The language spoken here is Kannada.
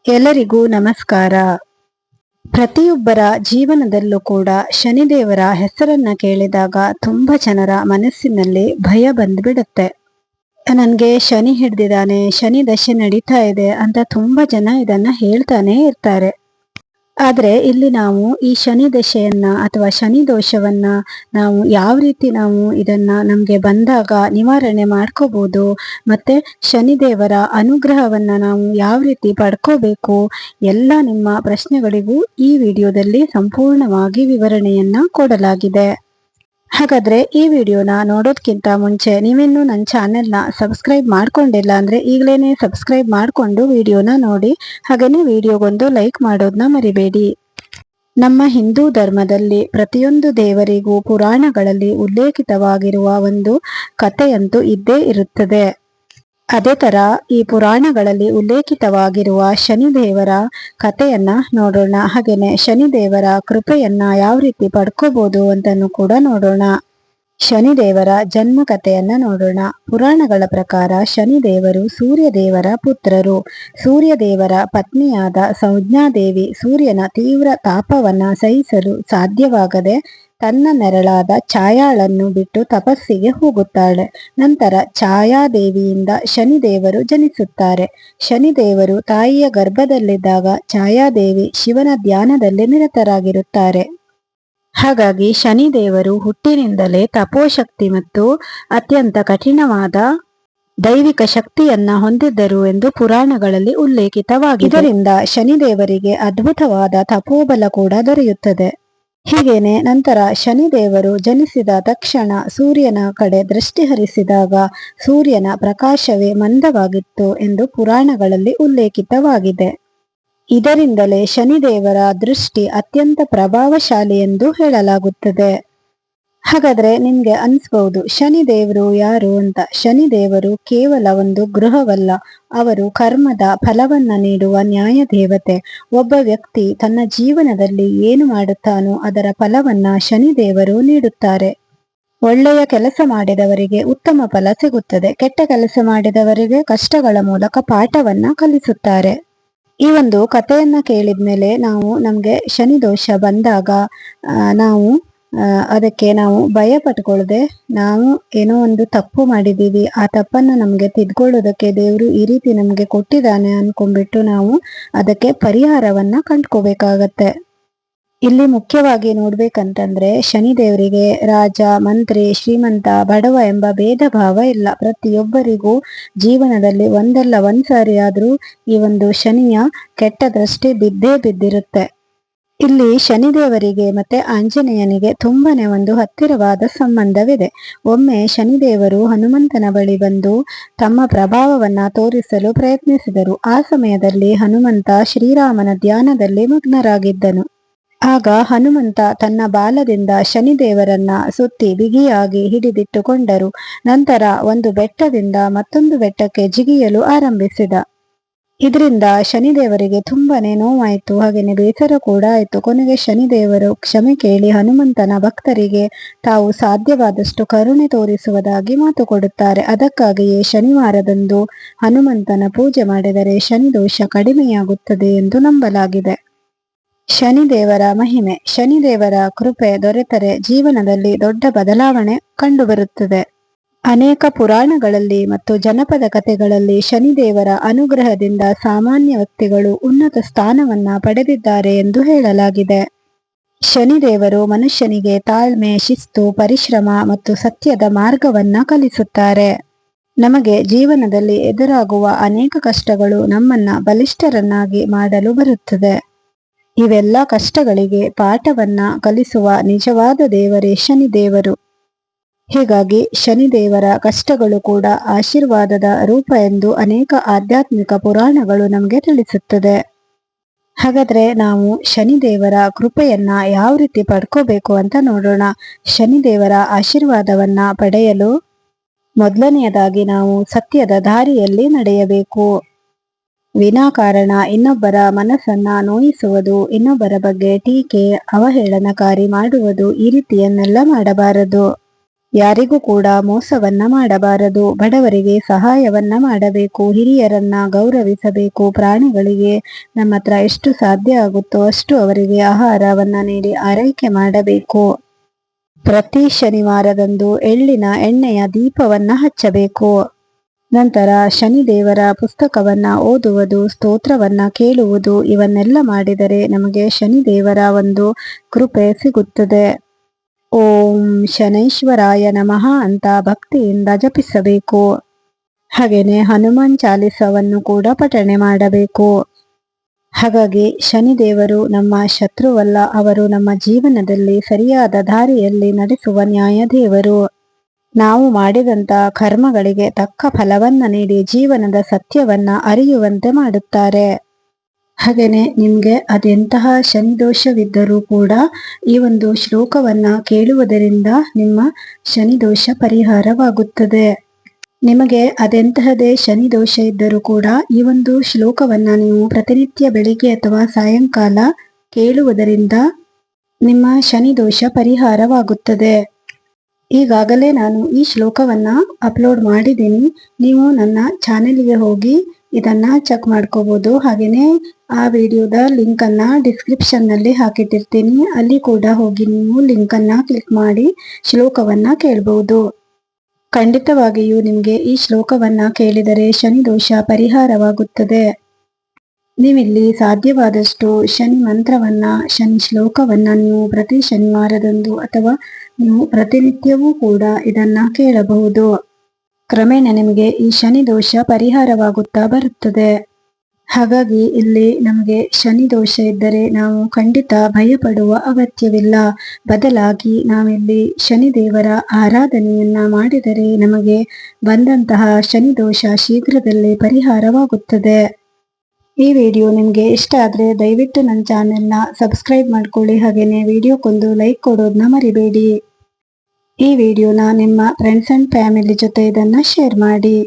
ಎಲ್ಲರಿಗೂ ನಮಸ್ಕಾರ. ಪ್ರತಿಯೊಬ್ಬರ ಜೀವನದಲ್ಲೂ ಕೂಡ ಶನಿದೇವರ ಹೆಸರನ್ನ ಕೇಳಿದಾಗ ತುಂಬಾ ಜನರ ಮನಸ್ಸಿನಲ್ಲಿ ಭಯ ಬಂದ್ಬಿಡುತ್ತೆ. ನನ್ಗೆ ಶನಿ ಹಿಡ್ದಿದ್ದಾನೆ, ಶನಿ ದಶೆ ನಡೀತಾ ಇದೆ ಅಂತ ತುಂಬಾ ಜನ ಇದನ್ನ ಹೇಳ್ತಾನೆ ಇರ್ತಾರೆ. ಆದ್ರೆ ಇಲ್ಲಿ ನಾವು ಈ ಶನಿ ದಶೆಯನ್ನ ಅಥವಾ ಶನಿ ದೋಷವನ್ನ ನಾವು ಯಾವ ರೀತಿ ಇದನ್ನ ನಮ್ಗೆ ಬಂದಾಗ ನಿವಾರಣೆ ಮಾಡ್ಕೋಬಹುದು, ಮತ್ತೆ ಶನಿದೇವರ ಅನುಗ್ರಹವನ್ನ ನಾವು ಯಾವ ರೀತಿ ಪಡ್ಕೋಬೇಕು, ಎಲ್ಲ ನಿಮ್ಮ ಪ್ರಶ್ನೆಗಳಿಗೂ ಈ ವಿಡಿಯೋದಲ್ಲಿ ಸಂಪೂರ್ಣವಾಗಿ ವಿವರಣೆಯನ್ನ ಕೊಡಲಾಗಿದೆ. ಹಾಗಾದ್ರೆ ಈ ವಿಡಿಯೋನ ನೋಡೋದಕ್ಕಿಂತ ಮುಂಚೆ ನೀವಿನ್ನೂ ನನ್ನ ಚಾನೆಲ್ನ ಸಬ್ಸ್ಕ್ರೈಬ್ ಮಾಡ್ಕೊಂಡಿಲ್ಲ ಅಂದ್ರೆ ಈಗಲೇನೆ ಸಬ್ಸ್ಕ್ರೈಬ್ ಮಾಡಿಕೊಂಡು ವಿಡಿಯೋನ ನೋಡಿ. ಹಾಗೇನೆ ವಿಡಿಯೋಗೊಂದು ಲೈಕ್ ಮಾಡೋದನ್ನ ಮರಿಬೇಡಿ. ನಮ್ಮ ಹಿಂದೂ ಧರ್ಮದಲ್ಲಿ ಪ್ರತಿಯೊಂದು ದೇವರಿಗೂ ಪುರಾಣಗಳಲ್ಲಿ ಉಲ್ಲೇಖಿತವಾಗಿರುವ ಒಂದು ಕಥೆಯಂತೂ ಇದ್ದೇ ಇರುತ್ತದೆ. ಅದೇ ತರ ಈ ಪುರಾಣಗಳಲ್ಲಿ ಉಲ್ಲೇಖಿತವಾಗಿರುವ ಶನಿದೇವರ ಕಥೆಯನ್ನ ನೋಡೋಣ. ಹಾಗೇನೆ ಶನಿದೇವರ ಕೃಪೆಯನ್ನ ಯಾವ ರೀತಿ ಪಡ್ಕೋಬಹುದು ಅಂತನೂ ಕೂಡ ನೋಡೋಣ. ಶನಿದೇವರ ಜನ್ಮ ಕಥೆಯನ್ನ ನೋಡೋಣ. ಪುರಾಣಗಳ ಪ್ರಕಾರ ಶನಿದೇವರು ಸೂರ್ಯದೇವರ ಪುತ್ರರು. ಸೂರ್ಯದೇವರ ಪತ್ನಿಯಾದ ಸಂಜ್ಞಾದೇವಿ ಸೂರ್ಯನ ತೀವ್ರ ತಾಪವನ್ನ ಸಹಿಸಲು ಸಾಧ್ಯವಾಗದೆ ತನ್ನ ನೆರಳಾದ ಛಾಯಾಳನ್ನು ಬಿಟ್ಟು ತಪಸ್ಸಿಗೆ ಹೋಗುತ್ತಾಳೆ. ನಂತರ ಛಾಯಾದೇವಿಯಿಂದ ಶನಿದೇವರು ಜನಿಸುತ್ತಾರೆ. ಶನಿದೇವರು ತಾಯಿಯ ಗರ್ಭದಲ್ಲಿದ್ದಾಗ ಛಾಯಾದೇವಿ ಶಿವನ ಧ್ಯಾನದಲ್ಲಿ ನಿರತರಾಗಿರುತ್ತಾರೆ. ಹಾಗಾಗಿ ಶನಿದೇವರು ಹುಟ್ಟಿನಿಂದಲೇ ತಪೋಶಕ್ತಿ ಮತ್ತು ಅತ್ಯಂತ ಕಠಿಣವಾದ ದೈವಿಕ ಶಕ್ತಿಯನ್ನ ಹೊಂದಿದ್ದರು ಎಂದು ಪುರಾಣಗಳಲ್ಲಿ ಉಲ್ಲೇಖಿತವಾಗಿದೆ. ಇದರಿಂದ ಶನಿದೇವರಿಗೆ ಅದ್ಭುತವಾದ ತಪೋಬಲ ಕೂಡ ದೊರೆಯುತ್ತದೆ. ಹೀಗೇನೆ ನಂತರ ಶನಿದೇವರು ಜನಿಸಿದ ತಕ್ಷಣ ಸೂರ್ಯನ ಕಡೆ ದೃಷ್ಟಿ ಹರಿಸಿದಾಗ ಸೂರ್ಯನ ಪ್ರಕಾಶವೇ ಮಂದವಾಗಿತ್ತು ಎಂದು ಪುರಾಣಗಳಲ್ಲಿ ಉಲ್ಲೇಖಿತವಾಗಿದೆ. ಇದರಿಂದಲೇ ಶನಿದೇವರ ದೃಷ್ಟಿ ಅತ್ಯಂತ ಪ್ರಭಾವಶಾಲಿ ಎಂದು ಹೇಳಲಾಗುತ್ತದೆ. ಹಾಗಾದ್ರೆ ನಿಮ್ಗೆ ಅನ್ಸ್ಬಹುದು ಶನಿದೇವರು ಯಾರು ಅಂತ. ಶನಿದೇವರು ಕೇವಲ ಒಂದು ಗೃಹವಲ್ಲ, ಅವರು ಕರ್ಮದ ಫಲವನ್ನ ನೀಡುವ ನ್ಯಾಯ ದೇವತೆ. ಒಬ್ಬ ವ್ಯಕ್ತಿ ತನ್ನ ಜೀವನದಲ್ಲಿ ಏನು ಮಾಡುತ್ತಾನೋ ಅದರ ಫಲವನ್ನ ಶನಿದೇವರು ನೀಡುತ್ತಾರೆ. ಒಳ್ಳೆಯ ಕೆಲಸ ಮಾಡಿದವರಿಗೆ ಉತ್ತಮ ಫಲ ಸಿಗುತ್ತದೆ, ಕೆಟ್ಟ ಕೆಲಸ ಮಾಡಿದವರಿಗೆ ಕಷ್ಟಗಳ ಮೂಲಕ ಪಾಠವನ್ನ ಕಲಿಸುತ್ತಾರೆ. ಈ ಒಂದು ಕಥೆಯನ್ನ ಕೇಳಿದ್ಮೇಲೆ ನಮ್ಗೆ ಶನಿ ದೋಷ ಬಂದಾಗ ಅದಕ್ಕೆ ನಾವು ಭಯ ಪಟ್ಕೊಳ್ಳದೆ, ನಾವು ಏನೋ ಒಂದು ತಪ್ಪು ಮಾಡಿದೀವಿ, ಆ ತಪ್ಪನ್ನ ನಮ್ಗೆ ತಿದ್ಕೊಳ್ಳೋದಕ್ಕೆ ದೇವರು ಈ ರೀತಿ ನಮ್ಗೆ ಕೊಟ್ಟಿದ್ದಾನೆ ಅನ್ಕೊಂಡ್ಬಿಟ್ಟು ನಾವು ಅದಕ್ಕೆ ಪರಿಹಾರವನ್ನ ಕಂಡ್ಕೋಬೇಕಾಗತ್ತೆ. ಇಲ್ಲಿ ಮುಖ್ಯವಾಗಿ ನೋಡ್ಬೇಕಂತಂದ್ರೆ ಶನಿದೇವರಿಗೆ ರಾಜ, ಮಂತ್ರಿ, ಶ್ರೀಮಂತ, ಬಡವ ಎಂಬ ಭೇದ ಭಾವ ಇಲ್ಲ. ಪ್ರತಿಯೊಬ್ಬರಿಗೂ ಜೀವನದಲ್ಲಿ ಒಂದಲ್ಲ ಒಂದ್ಸಾರಿ ಆದ್ರೂ ಈ ಒಂದು ಶನಿಯ ಕೆಟ್ಟ ದೃಷ್ಟಿ ಬಿದ್ದಿರುತ್ತೆ. ಇಲ್ಲಿ ಶನಿದೇವರಿಗೆ ಮತ್ತೆ ಆಂಜನೇಯನಿಗೆ ತುಂಬಾನೇ ಒಂದು ಹತ್ತಿರವಾದ ಸಂಬಂಧವಿದೆ. ಒಮ್ಮೆ ಶನಿದೇವರು ಹನುಮಂತನ ಬಳಿ ಬಂದು ತಮ್ಮ ಪ್ರಭಾವವನ್ನ ತೋರಿಸಲು ಪ್ರಯತ್ನಿಸಿದರು. ಆ ಸಮಯದಲ್ಲಿ ಹನುಮಂತ ಶ್ರೀರಾಮನ ಧ್ಯಾನದಲ್ಲಿ ಮಗ್ನರಾಗಿದ್ದನು. ಆಗ ಹನುಮಂತ ತನ್ನ ಬಾಲದಿಂದ ಶನಿದೇವರನ್ನ ಸುತ್ತಿ ಬಿಗಿಯಾಗಿ ಹಿಡಿದಿಟ್ಟುಕೊಂಡರು. ನಂತರ ಒಂದು ಬೆಟ್ಟದಿಂದ ಮತ್ತೊಂದು ಬೆಟ್ಟಕ್ಕೆ ಜಿಗಿಯಲು ಆರಂಭಿಸಿದ. ಇದರಿಂದ ಶನಿದೇವರಿಗೆ ತುಂಬಾನೇ ನೋವಾಯಿತು, ಹಾಗೇನೆ ಬೇಸರ ಕೂಡ ಆಯಿತು. ಕೊನೆಗೆ ಶನಿದೇವರು ಕ್ಷಮೆ ಕೇಳಿ ಹನುಮಂತನ ಭಕ್ತರಿಗೆ ತಾವು ಸಾಧ್ಯವಾದಷ್ಟು ಕರುಣೆ ತೋರಿಸುವುದಾಗಿ ಮಾತು ಕೊಡುತ್ತಾರೆ. ಅದಕ್ಕಾಗಿಯೇ ಶನಿವಾರದಂದು ಹನುಮಂತನ ಪೂಜೆ ಮಾಡಿದರೆ ಶನಿ ದೋಷ ಕಡಿಮೆಯಾಗುತ್ತದೆ ಎಂದು ನಂಬಲಾಗಿದೆ. ಶನಿದೇವರ ಮಹಿಮೆ. ಶನಿದೇವರ ಕೃಪೆ ದೊರೆತರೆ ಜೀವನದಲ್ಲಿ ದೊಡ್ಡ ಬದಲಾವಣೆ ಕಂಡುಬರುತ್ತದೆ. ಅನೇಕ ಪುರಾಣಗಳಲ್ಲಿ ಮತ್ತು ಜನಪದ ಕಥೆಗಳಲ್ಲಿ ಶನಿದೇವರ ಅನುಗ್ರಹದಿಂದ ಸಾಮಾನ್ಯ ವ್ಯಕ್ತಿಗಳು ಉನ್ನತ ಸ್ಥಾನವನ್ನ ಪಡೆದಿದ್ದಾರೆ ಎಂದು ಹೇಳಲಾಗಿದೆ. ಶನಿದೇವರು ಮನುಷ್ಯನಿಗೆ ತಾಳ್ಮೆ, ಶಿಸ್ತು, ಪರಿಶ್ರಮ ಮತ್ತು ಸತ್ಯದ ಮಾರ್ಗವನ್ನ ಕಲಿಸುತ್ತಾರೆ. ನಮಗೆ ಜೀವನದಲ್ಲಿ ಎದುರಾಗುವ ಅನೇಕ ಕಷ್ಟಗಳು ನಮ್ಮನ್ನ ಬಲಿಷ್ಠರನ್ನಾಗಿ ಮಾಡಲು ಬರುತ್ತದೆ. ಇವೆಲ್ಲ ಕಷ್ಟಗಳಿಗೆ ಪಾಠವನ್ನ ಕಲಿಸುವ ನಿಜವಾದ ದೇವರೇ ಶನಿದೇವರು. ಹೀಗಾಗಿ ಶನಿದೇವರ ಕಷ್ಟಗಳು ಕೂಡ ಆಶೀರ್ವಾದದ ರೂಪ ಎಂದು ಅನೇಕ ಆಧ್ಯಾತ್ಮಿಕ ಪುರಾಣಗಳು ನಮಗೆ ತಿಳಿಸುತ್ತದೆ. ಹಾಗಾದ್ರೆ ನಾವು ಶನಿದೇವರ ಕೃಪೆಯನ್ನ ಯಾವ ರೀತಿ ಪಡ್ಕೋಬೇಕು ಅಂತ ನೋಡೋಣ. ಶನಿದೇವರ ಆಶೀರ್ವಾದವನ್ನ ಪಡೆಯಲು ಮೊದಲನೆಯದಾಗಿ ನಾವು ಸತ್ಯದ ದಾರಿಯಲ್ಲಿ ನಡೆಯಬೇಕು. ವಿನಾಕಾರಣ ಇನ್ನೊಬ್ಬರ ಮನಸ್ಸನ್ನ ನೋಯಿಸುವುದು, ಇನ್ನೊಬ್ಬರ ಬಗ್ಗೆ ಟೀಕೆ, ಅವಹೇಳನಕಾರಿ ಮಾಡುವುದು, ಈ ರೀತಿಯನ್ನೆಲ್ಲ ಮಾಡಬಾರದು. ಯಾರಿಗೂ ಕೂಡ ಮೋಸವನ್ನ ಮಾಡಬಾರದು. ಬಡವರಿಗೆ ಸಹಾಯವನ್ನ ಮಾಡಬೇಕು. ಹಿರಿಯರನ್ನ ಗೌರವಿಸಬೇಕು. ಪ್ರಾಣಿಗಳಿಗೆ ನಮ್ಮ ಹತ್ರ ಎಷ್ಟು ಸಾಧ್ಯ ಆಗುತ್ತೋ ಅಷ್ಟು ಅವರಿಗೆ ಆಹಾರವನ್ನ ನೀಡಿ ಆರೈಕೆ ಮಾಡಬೇಕು. ಪ್ರತಿ ಶನಿವಾರದಂದು ಎಳ್ಳಿನ ಎಣ್ಣೆಯ ದೀಪವನ್ನ ಹಚ್ಚಬೇಕು. ನಂತರ ಶನಿದೇವರ ಪುಸ್ತಕವನ್ನ ಓದುವುದು, ಸ್ತೋತ್ರವನ್ನ ಕೇಳುವುದು, ಇವನ್ನೆಲ್ಲ ಮಾಡಿದರೆ ನಮಗೆ ಶನಿದೇವರ ಒಂದು ಕೃಪೆ ಸಿಗುತ್ತದೆ. ಓಂ ಶನೈಶ್ವರಾಯ ನಮಃ ಅಂತ ಭಕ್ತಿಯಿಂದ ಜಪಿಸಬೇಕು. ಹಾಗೇನೆ ಹನುಮಾನ್ ಚಾಲಿಸವನ್ನು ಕೂಡ ಪಠಣೆ ಮಾಡಬೇಕು. ಹಾಗಾಗಿ ಶನಿದೇವರು ನಮ್ಮ ಶತ್ರುವಲ್ಲ, ಅವರು ನಮ್ಮ ಜೀವನದಲ್ಲಿ ಸರಿಯಾದ ದಾರಿಯಲ್ಲಿ ನಡೆಸುವ ನ್ಯಾಯದೇವರು. ನಾವು ಮಾಡಿದಂತ ಕರ್ಮಗಳಿಗೆ ತಕ್ಕ ಫಲವನ್ನ ನೀಡಿ ಜೀವನದ ಸತ್ಯವನ್ನ ಅರಿಯುವಂತೆ ಮಾಡುತ್ತಾರೆ. ಹಾಗೇನೆ ನಿಮ್ಗೆ ಅದೆಂತಹ ಶನಿದೋಷವಿದ್ದರೂ ಕೂಡ ಈ ಒಂದು ಶ್ಲೋಕವನ್ನ ಕೇಳುವುದರಿಂದ ನಿಮ್ಮ ಶನಿದೋಷ ಪರಿಹಾರವಾಗುತ್ತದೆ. ನಿಮಗೆ ಅದೆಂತಹದೇ ಶನಿದೋಷ ಇದ್ದರೂ ಕೂಡ ಈ ಒಂದು ಶ್ಲೋಕವನ್ನ ನೀವು ಪ್ರತಿನಿತ್ಯ ಬೆಳಿಗ್ಗೆ ಅಥವಾ ಸಾಯಂಕಾಲ ಕೇಳುವುದರಿಂದ ನಿಮ್ಮ ಶನಿದೋಷ ಪರಿಹಾರವಾಗುತ್ತದೆ. ಈಗಾಗಲೇ ನಾನು ಈ ಶ್ಲೋಕವನ್ನ ಅಪ್ಲೋಡ್ ಮಾಡಿದ್ದೀನಿ. ನೀವು ನನ್ನ ಚಾನೆಲ್ಗೆ ಹೋಗಿ ಇದನ್ನ ಚೆಕ್ ಮಾಡ್ಕೋಬಹುದು. ಹಾಗೇನೆ ಆ ವಿಡಿಯೋದ ಲಿಂಕ್ ಅನ್ನ ಡಿಸ್ಕ್ರಿಪ್ಷನ್ ನಲ್ಲಿ ಹಾಕಿಟ್ಟಿರ್ತೀನಿ. ಅಲ್ಲಿ ಕೂಡ ಹೋಗಿ ನೀವು ಲಿಂಕ್ ಅನ್ನ ಕ್ಲಿಕ್ ಮಾಡಿ ಶ್ಲೋಕವನ್ನ ಕೇಳಬಹುದು. ಖಂಡಿತವಾಗಿಯೂ ನಿಮಗೆ ಈ ಶ್ಲೋಕವನ್ನ ಕೇಳಿದರೆ ಶನಿದೋಷ ಪರಿಹಾರವಾಗುತ್ತದೆ. ನೀವಿಲ್ಲಿ ಸಾಧ್ಯವಾದಷ್ಟು ಶನಿ ಮಂತ್ರವನ್ನ, ಶನಿ ಶ್ಲೋಕವನ್ನ ನೀವು ಪ್ರತಿ ಶನಿವಾರದಂದು ಅಥವಾ ನೀವು ಪ್ರತಿನಿತ್ಯವೂ ಕೂಡ ಇದನ್ನ ಕೇಳಬಹುದು. ಕ್ರಮೇಣ ನಿಮಗೆ ಈ ಶನಿ ದೋಷ ಪರಿಹಾರವಾಗುತ್ತಾ ಬರುತ್ತದೆ. ಹಾಗಾಗಿ ಇಲ್ಲಿ ನಮಗೆ ಶನಿ ದೋಷ ಇದ್ದರೆ ನಾವು ಖಂಡಿತ ಭಯಪಡುವ ಅಗತ್ಯವಿಲ್ಲ. ಬದಲಾಗಿ ನಾವಿಲ್ಲಿ ಶನಿದೇವರ ಆರಾಧನೆಯನ್ನ ಮಾಡಿದರೆ ನಮಗೆ ಬಂದಂತಹ ಶನಿ ದೋಷ ಶೀಘ್ರದಲ್ಲೇ ಪರಿಹಾರವಾಗುತ್ತದೆ. ಈ ವಿಡಿಯೋ ನಿಮಗೆ ಇಷ್ಟ ಆದರೆ ದಯವಿಟ್ಟು ನನ್ನ ಚಾನೆಲ್ನ ಸಬ್ಸ್ಕ್ರೈಬ್ ಮಾಡ್ಕೊಳ್ಳಿ. ಹಾಗೆಯೇ ವಿಡಿಯೋಕ್ಕೊಂದು ಲೈಕ್ ಕೊಡೋದನ್ನ ಮರಿಬೇಡಿ. ಈ ವಿಡಿಯೋನ ನಿಮ್ಮ ಫ್ರೆಂಡ್ಸ್ ಅಂಡ್ ಫ್ಯಾಮಿಲಿ ಜೊತೆ ಇದನ್ನ ಶೇರ್ ಮಾಡಿ.